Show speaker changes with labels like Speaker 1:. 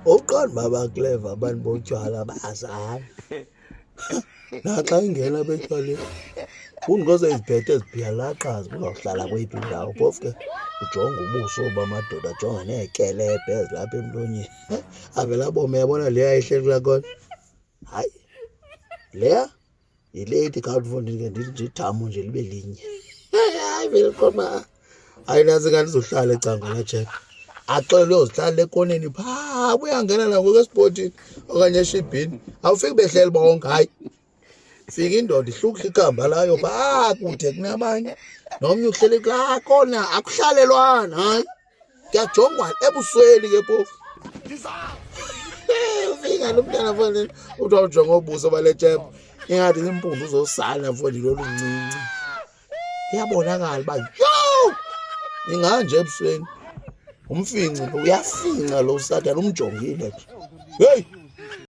Speaker 1: Oqanda baba clever abantu botywala bazana. Naxa ingena betywaleni undikoze iziphethe zibhiyalaqhazi uzawuhlala kweyiphi indawo phofu ke ujonge ubuso bamadoda ajonge neekelebhe ezilapha emlonyeni. Avela abome yabona leya ihleli kulaa kona. Hayi, leya yileyidi khawundifundile ke ndithi nje ithamo nje libe linye. Hayi vele qoma. Hayi nazi kanti ndizohlala ecangkwala Jack. Axele uyozihlala ekoneni phaa uyangena nangoku esipotini okanye eshibhini. Awufiki behleli bonke hayi. Fika indoda ihluhle ikhamba layo phaa kude kunabanye. Nomnye uhleli kulaa kona akuhlalelwana hayi. Kuyajongwana ebusweni ke phofu. Ufika lo mntana mfondini uthi wawujonga ubuso bale tshepha ingathi impundu uzosala mfondini oluncinci. Kuyabonakala uba yo inganje ebusweni. Umfinci lo uyafinca lo usathana umjongile nje. Heyi.